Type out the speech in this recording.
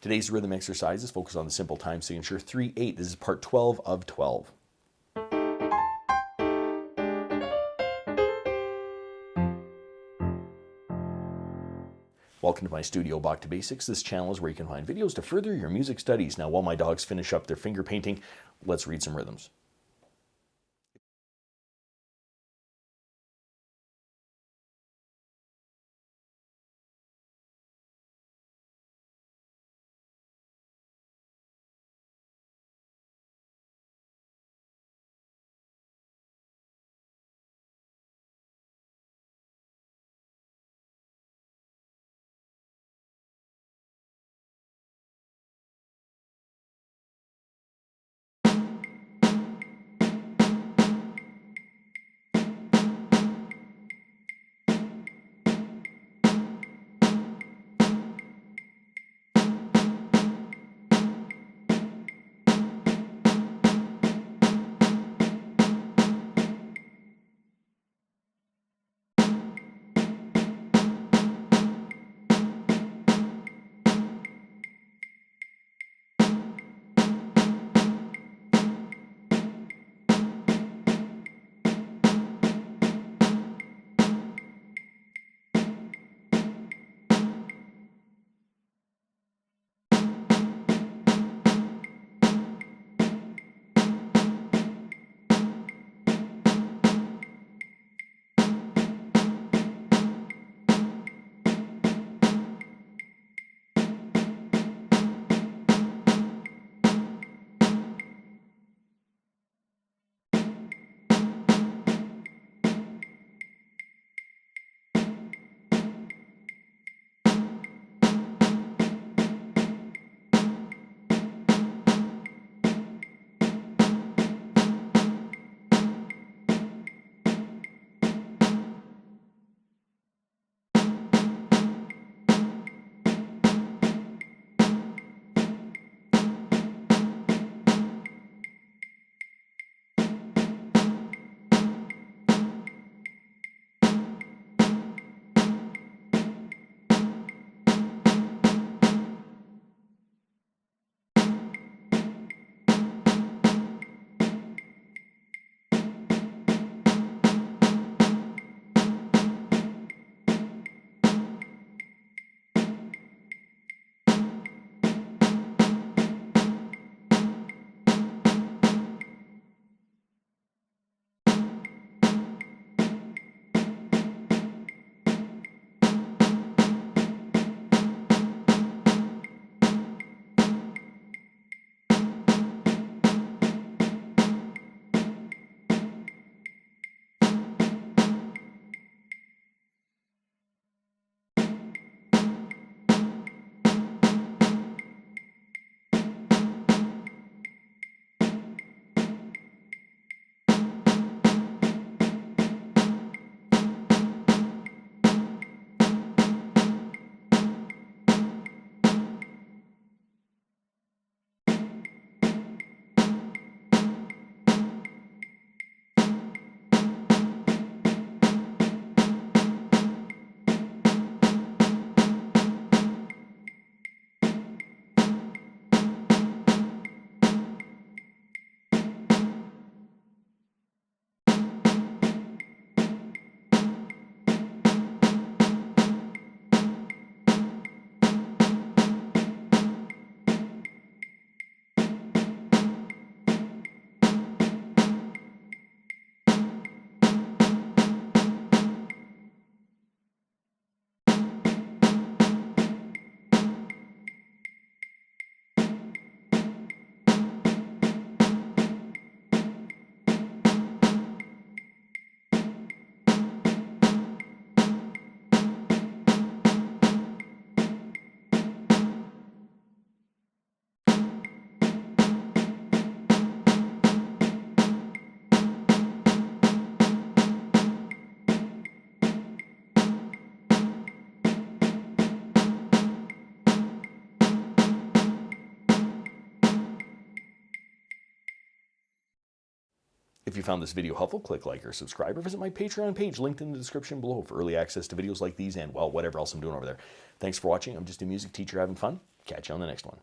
Today's rhythm exercise is focused on the simple time signature 3/8. This is part 12 of 12. Welcome to my studio, Bach To Basics. This channel is where you can find videos to further your music studies. Now, while my dogs finish up their finger painting, let's read some rhythms. If you found this video helpful, click like or subscribe, or visit my Patreon page linked in the description below for early access to videos like these and, well, whatever else I'm doing over there. Thanks for watching. I'm just a music teacher having fun. Catch you on the next one.